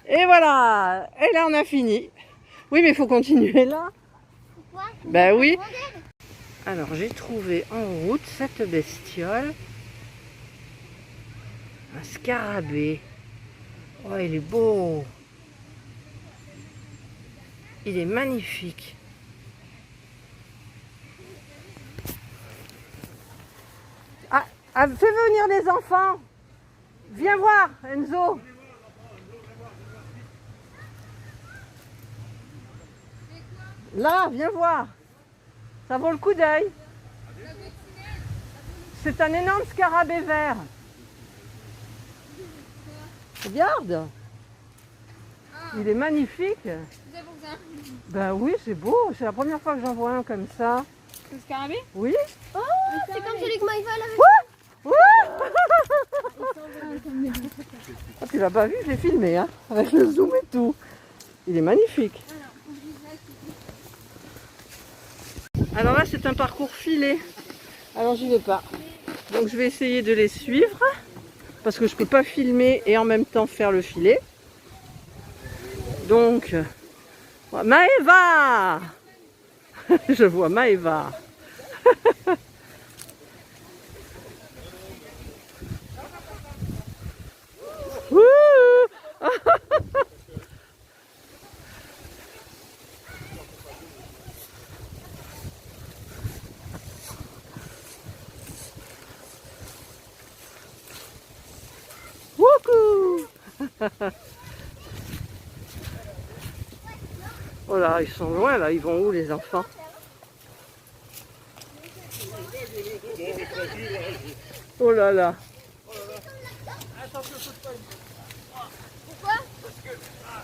Et voilà. Et là, on a fini. Oui, mais il faut continuer là. Pourquoi? Ben oui. Alors, j'ai trouvé en route cette bestiole. Un scarabée. Oh, il est beau. Il est magnifique. Ah, fais venir les enfants. Viens voir, Enzo. Là, viens voir. Ça vaut le coup d'œil. C'est un énorme scarabée vert. Regarde. Il est magnifique. Ben oui, c'est beau. C'est la première fois que j'en vois un comme ça. Le scarabée? Oui. Oh, c'est comme celui que Maïva avait. Ah, tu l'as pas vu, je l'ai filmé, hein, avec le zoom et tout. Il est magnifique. Alors là, c'est un parcours filé. Alors j'y vais pas. Donc je vais essayer de les suivre parce que je peux pas filmer et en même temps faire le filet. Donc, Maëva. Je vois Maëva. Wouhou. Oh là, ils sont loin là, ils vont où les enfants? Oh là là.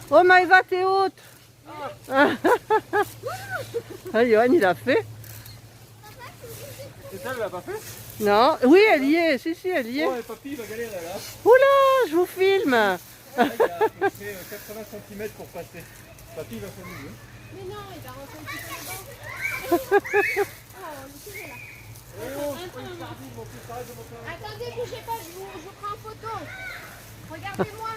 Oh Maëva, t'es haute. Ah, Johan, il a fait. Et ça, elle l'a pas fait? Non, oui, elle y est, si, elle y est. Oh, et papy, il va galérer là. Oula, je vous filme. Là, il a à peu près 80 cm pour passer. Papy, il va s'amuser. Mais non, il va rentrer un petit peu dedans. Attendez, bougez pas, je vous prends en photo. Regardez-moi.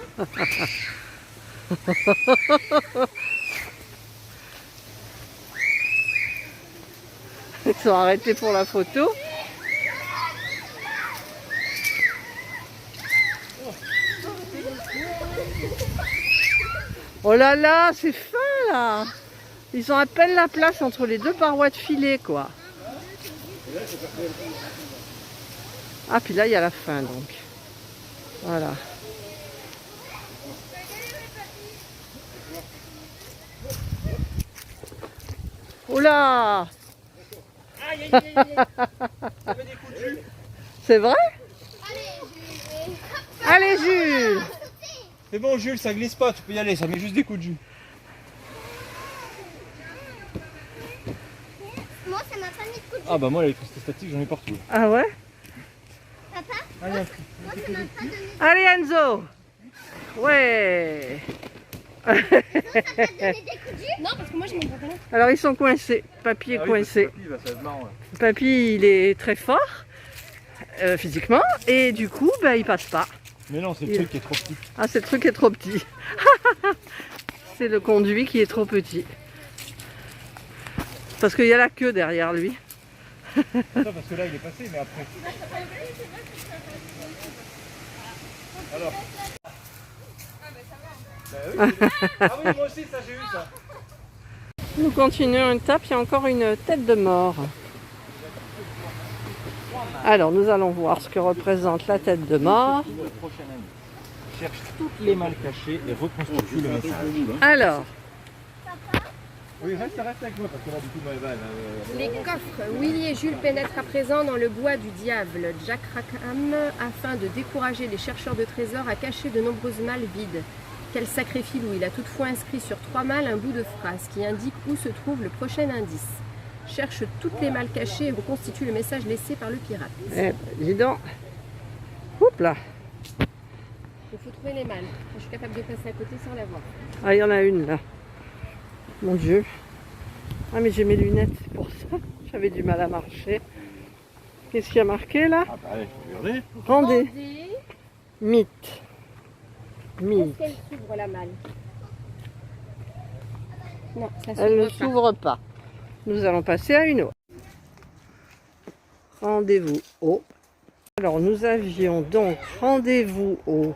Ils sont arrêtés pour la photo. Oh là là, c'est fin là. Ils ont à peine la place entre les deux parois de filet, quoi. Ah, puis là, il y a la fin, donc. Voilà. Oh là. C'est vrai? Allez, Jules. C'est bon, Jules, ça glisse pas, tu peux y aller, ça met juste des coups de jus. Moi, ça m'a pas mis de coup de jus. Ah bah moi, l'électricité statique, j'en ai partout. Ah ouais? Papa, Allez, moi, ça m'a pas donné Allez, Enzo. Ouais. ça m'a pas donné des coups de jus. Non, parce que moi, je n'ai pas donné. Alors, ils sont coincés. Papy est coincé. Papy, bah, ça va être marrant, là. Papy, il est très fort physiquement et du coup, bah, il passe pas. Mais non, c'est le truc qui est trop petit. Ah, c'est le truc qui est trop petit. C'est le conduit qui est trop petit. Parce qu'il y a la queue derrière lui. Attends, parce que là, il est passé, mais après. Alors. Bah oui, ah oui, moi aussi, ça, j'ai eu ça. Nous continuons une tape, il y a encore une tête de mort. Alors, nous allons voir ce que représente la tête de mort. Le prochain ami cherche toutes les malles cachées et reconstitue le message. Alors, Oui, reste avec moi, parce que là, du coup, Maëva, Les coffres. Willy et Jules pénètrent à présent dans le bois du diable, Jack Rackham, afin de décourager les chercheurs de trésors à cacher de nombreuses malles vides. Quel sacré filou, il a toutefois inscrit sur 3 malles un bout de phrase qui indique où se trouve le prochain indice. Cherche toutes les malles cachées et reconstitue le message laissé par le pirate. dis donc. Oups là. Il faut trouver les mâles. Je suis capable de passer à côté sans la voir. Ah, il y en a une là. Mon Dieu. Ah, mais j'ai mes lunettes, c'est pour ça. J'avais du mal à marcher. Qu'est-ce qu'il y a marqué là? Ah bah, regardez. Rendez. Mythe. Est-ce Mythe. qu'elle s'ouvre la mâle? Non, ça Elle ne s'ouvre pas. s'ouvre pas. Nous allons passer à une autre. Rendez-vous au. Alors nous avions donc rendez-vous au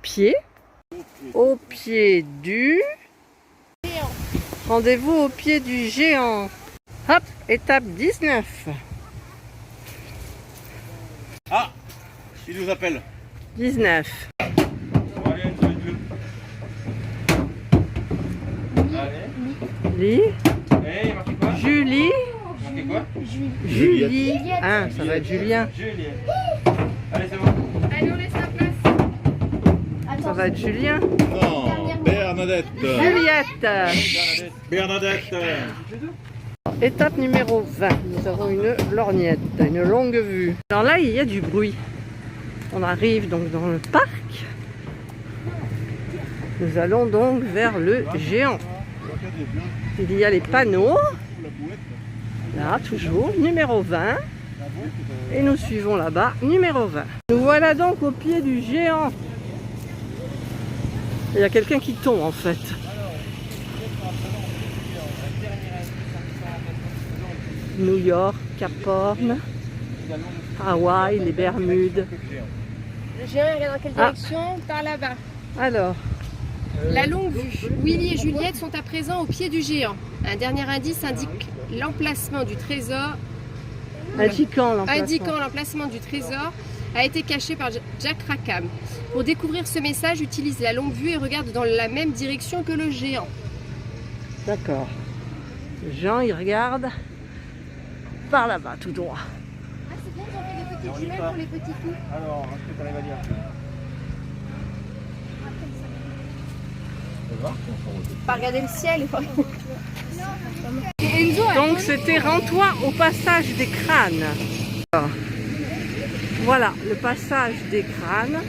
pied. Au pied du. Rendez-vous au pied du géant. Hop, étape 19. Ah, il nous appelle. 19. Allez, Lis. Eh, il y a marqué quoi? Julie. Marqué quoi? Julie. Ah, ça va être Julien. Juliette. Allez, c'est bon. Allez, on laisse la place. Ça va être Julien. Non, Bernadette. Juliette. Bernadette. Étape numéro 20. Nous avons une lorgnette, une longue vue. Alors là, il y a du bruit. On arrive donc dans le parc. Nous allons donc vers le géant. Il y a les panneaux. Là, toujours, numéro 20. Et nous suivons là-bas, numéro 20. Nous voilà donc au pied du géant. Il y a quelqu'un qui tombe en fait. New York, Cap Horn, Hawaï, les Bermudes. Le géant il regarde dans quelle direction? Par là-bas. Alors, La longue vue. Willy et Juliette sont à présent au pied du géant. Un dernier indice indique l'emplacement du trésor. indiquant l'emplacement. Indiquant l'emplacement du trésor a été caché par Jack Rackham. Pour découvrir ce message, utilise la longue vue et regarde dans la même direction que le géant. D'accord. Jean, il regarde par là-bas, tout droit. Ah, c'est bien, j'en fais des petites jumelles pour les petits coups. Alors, est-ce que tu arrives à dire? Pas regarder le ciel. Donc c'était rends-toi au passage des crânes. Alors, voilà, le passage des crânes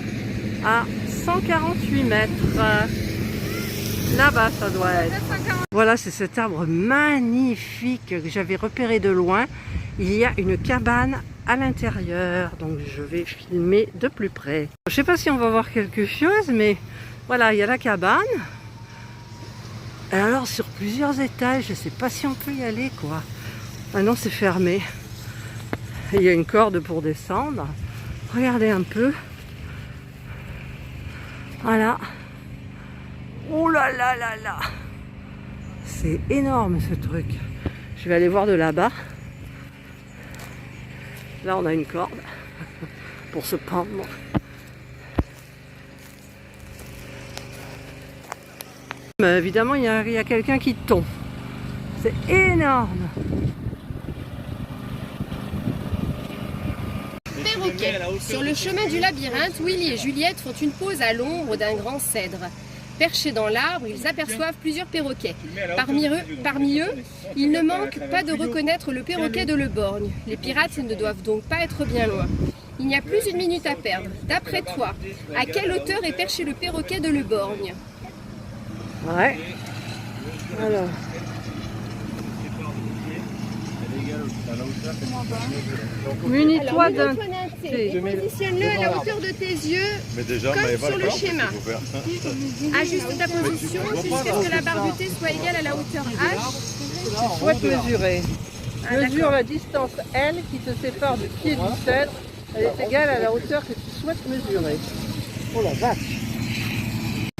à 148 mètres. Là-bas, ça doit être. Voilà, c'est cet arbre magnifique que j'avais repéré de loin. Il y a une cabane à l'intérieur, donc je vais filmer de plus près. Je ne sais pas si on va voir quelque chose, mais voilà, il y a la cabane. Et alors sur plusieurs étages, je ne sais pas si on peut y aller quoi. Ah non, c'est fermé. Et il y a une corde pour descendre. Regardez un peu. Voilà. Oh là là là là. C'est énorme ce truc. Je vais aller voir de là-bas. Là on a une corde pour se pendre. Mais évidemment, il y a quelqu'un qui tombe. C'est énorme. Perroquet. Sur le chemin du labyrinthe, Willy et Juliette font une pause à l'ombre d'un grand cèdre. Perchés dans l'arbre, ils aperçoivent plusieurs perroquets. Parmi eux, il ne manque pas de reconnaître le perroquet de Le Borgne. Les pirates ne doivent donc pas être bien loin. Il n'y a plus une minute à perdre. D'après toi, à quelle hauteur est perché le perroquet de Le Borgne? Ouais. Alors. Munis-toi d'un thé. Positionne-le à la hauteur de tes yeux, Mais déjà, comme sur le schéma. faut faire. Ajuste ta position jusqu'à ce que la barre du thé soit égale à la hauteur H. Tu souhaites mesurer. Mesure la distance L qui te sépare du pied du cèdre. Elle est égale à la hauteur que tu souhaites mesurer. Oh la vache.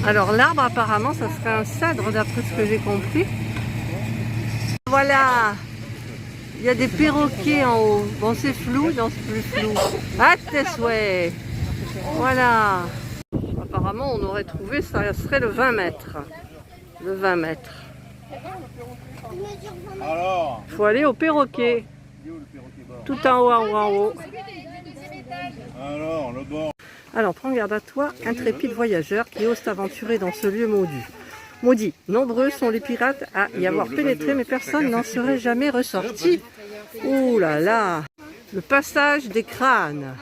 Alors l'arbre apparemment ça serait un cèdre d'après ce que j'ai compris. Voilà. Il y a des perroquets en haut. Bon c'est flou, non c'est plus flou. Ah tes souhaits. Voilà. Apparemment on aurait trouvé ça serait le 20 mètres. Le 20 mètres. Alors, Il faut aller au perroquet. Tout en haut, en haut. alors, le bord. Alors, prends garde à toi, intrépide voyageur qui ose t'aventurer dans ce lieu maudit. Nombreux sont les pirates à y avoir pénétré, mais personne n'en serait jamais ressorti. Ouh là là. Le passage des crânes.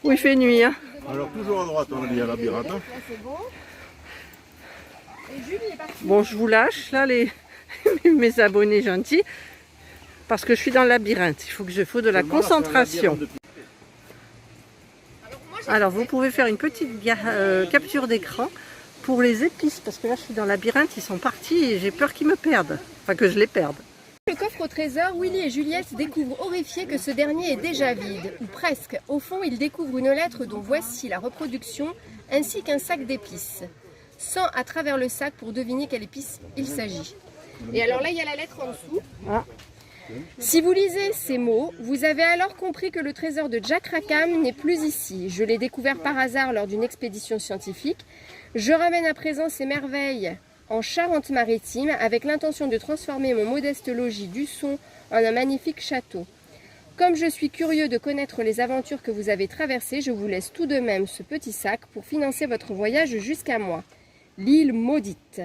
où il fait nuit. Hein. Alors toujours à droite, on a dit à la labyrinthe. Là, c'est bon. Et Julie est partie. Bon, je vous lâche là mes abonnés gentils parce que je suis dans le labyrinthe. Il faut de la concentration. Alors vous pouvez faire une petite capture d'écran pour les épices parce que là je suis dans le labyrinthe, ils sont partis et j'ai peur qu'ils me perdent. Enfin que je les perde. Le coffre au trésor, Willy et Juliette découvrent horrifiés que ce dernier est déjà vide, ou presque. Au fond, ils découvrent une lettre dont voici la reproduction, ainsi qu'un sac d'épices. Sans à travers le sac pour deviner quelle épice il s'agit. Et alors là, il y a la lettre en dessous. Ah. Si vous lisez ces mots, vous avez alors compris que le trésor de Jack Rackham n'est plus ici. Je l'ai découvert par hasard lors d'une expédition scientifique. Je ramène à présent ces merveilles en Charente-Maritime avec l'intention de transformer mon modeste logis d'Usson en un magnifique château. Comme je suis curieux de connaître les aventures que vous avez traversées, je vous laisse tout de même ce petit sac pour financer votre voyage jusqu'à moi. L'île maudite.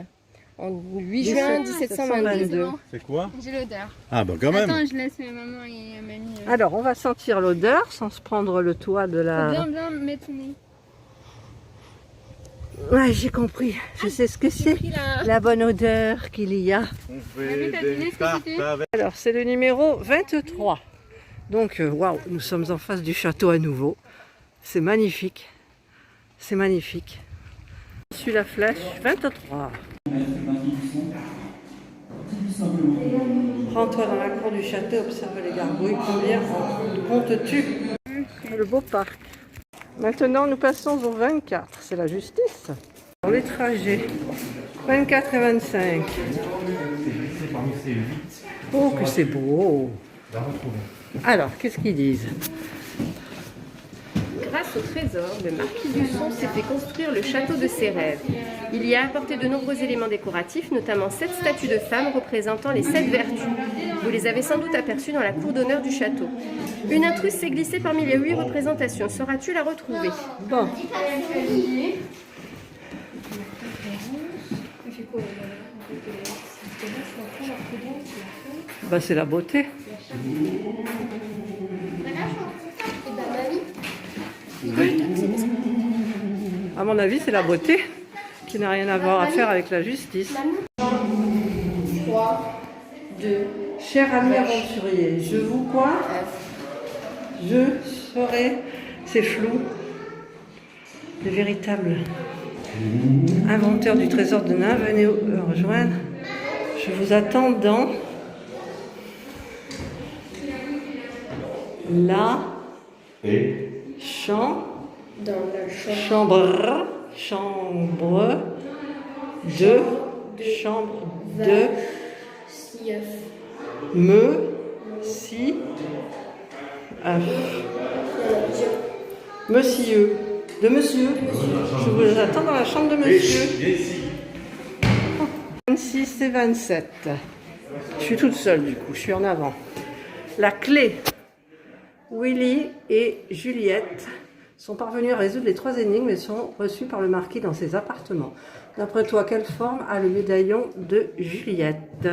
En 8 juin 1722. C'est quoi? J'ai l'odeur. Ah bah quand même. Attends, je laisse maman et mamie. Alors on va sentir l'odeur sans se prendre le toit de la... Bien mettre ton nez. Ouais, j'ai compris. Je sais ce que c'est. La bonne odeur qu'il y a. On fait des tartes avec. Alors c'est le numéro 23. Donc waouh, nous sommes en face du château à nouveau. C'est magnifique. C'est magnifique. Je suis la flèche 23. Rentre dans la cour du château, observe les gargouilles. Combien comptes-tu? Le beau parc. Maintenant, nous passons au 24. C'est la justice. Pour les trajets, 24 et 25. Oh, que c'est beau. Alors, qu'est-ce qu'ils disent? Grâce au trésor, le marquis d'Usson s'est fait construire le château de ses rêves. Il y a apporté de nombreux éléments décoratifs, notamment 7 statues de femmes représentant les 7 vertus. Vous les avez sans doute aperçues dans la cour d'honneur du château. Une intruse s'est glissée parmi les 8 représentations. Sauras-tu la retrouver? Bon. Bah, c'est la beauté. À mon avis, c'est la beauté qui n'a rien à voir à faire avec la justice. 3, 2, Cher ami aventurier, je vous quoi? Je serai, c'est flou, le véritable inventeur du trésor de Nain. Venez me rejoindre. Je vous attends dans la chambre de monsieur. Je vous attends dans la chambre de monsieur. 26 et 27. Je suis toute seule du coup, je suis en avant. La clé. Willy et Juliette sont parvenus à résoudre les 3 énigmes et sont reçus par le marquis dans ses appartements. D'après toi, quelle forme a le médaillon de Juliette?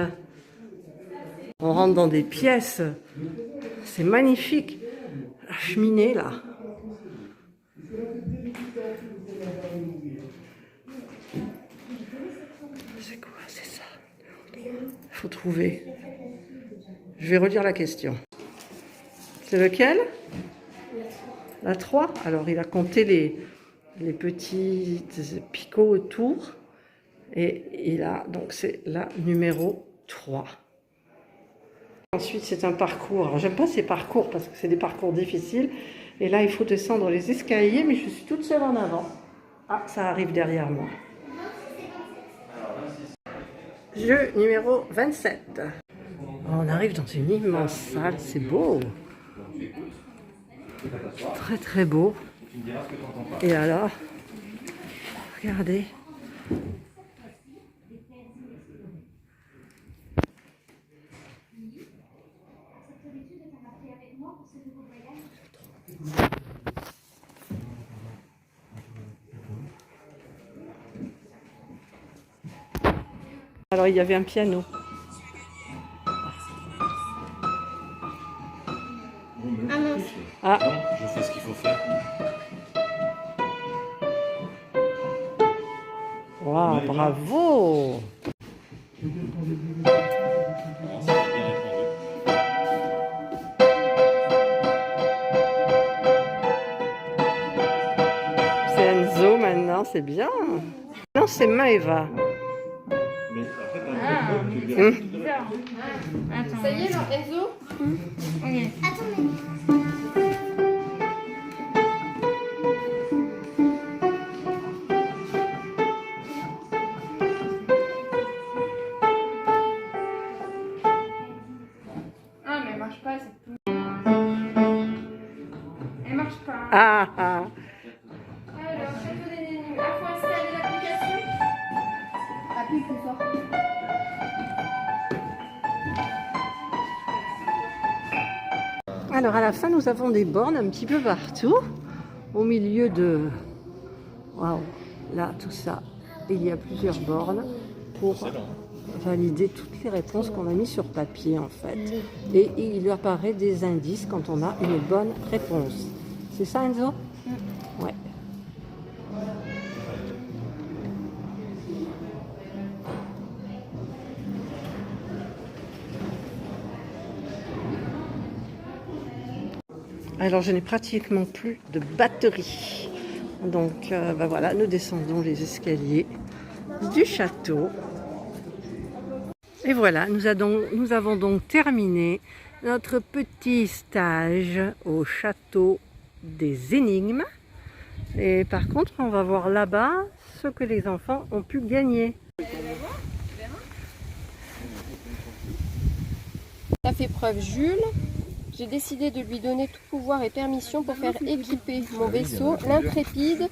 On rentre dans des pièces. C'est magnifique. La cheminée, là. C'est quoi? C'est ça. Il faut trouver. Je vais relire la question. C'est lequel? La 3. Alors, il a compté les petits picots autour. Et il a, donc c'est la numéro 3. Ensuite, c'est un parcours. Alors, j'aime pas ces parcours parce que c'est des parcours difficiles. Et là, il faut descendre les escaliers, mais je suis toute seule en avant. Ah, ça arrive derrière moi. Jeu numéro 27. On arrive dans une immense salle, c'est beau. Très très beau. Et alors, regardez. Alors il y avait un piano. Ah mince. Ah. Non, je fais ce qu'il faut faire. Waouh, bravo! Ça a bien répondu. C'est Enzo maintenant, c'est bien. Non, c'est Maëva. Mais après, t'as tu verras. Bizarre. Attends. Ça y est, alors, Enzo? Attendez. Ah, mais elle marche pas, cette poule. Elle marche pas. Ah, ah. Alors, château des énigmes. Il faut installer l'application. Appuie plus fort. Alors à la fin, nous avons des bornes un petit peu partout. Au milieu de... Waouh, là, tout ça. Il y a plusieurs bornes pour valider toutes les réponses qu'on a mises sur papier en fait. Et il apparaît des indices quand on a une bonne réponse. C'est ça Enzo? Ouais. Alors je n'ai pratiquement plus de batterie. Donc ben voilà, nous descendons les escaliers du château. Et voilà, nous avons donc terminé notre petit stage au château des énigmes. Et par contre, on va voir là-bas ce que les enfants ont pu gagner. Ça fait preuve Jules. J'ai décidé de lui donner tout pouvoir et permission pour faire équiper mon vaisseau, l'Intrépide,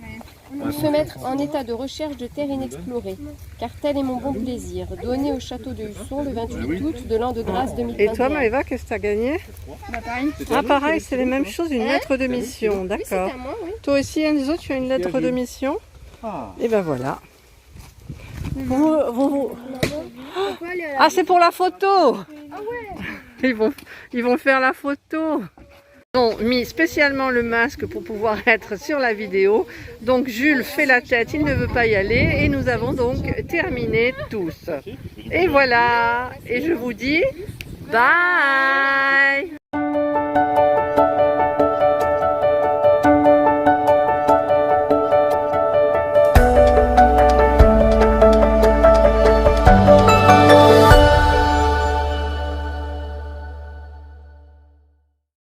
pour se mettre en état de recherche de terres inexplorées. Car tel est mon bon plaisir, donné au château de Husson le 28 août de l'an de grâce 2021. Et toi Maëva, qu'est-ce que tu as gagné? Bah, pareil. Ah pareil, c'est les mêmes choses, une lettre de mission, Oui, c'est d'accord. à moi, oui. Toi aussi Enzo, tu as une lettre de mission? Et ben voilà. Ah, c'est pour la photo! Ils vont faire la photo. Ils ont mis spécialement le masque pour pouvoir être sur la vidéo. Donc Jules fait la tête, il ne veut pas y aller. Et nous avons donc terminé tous. Et voilà. Et je vous dis bye!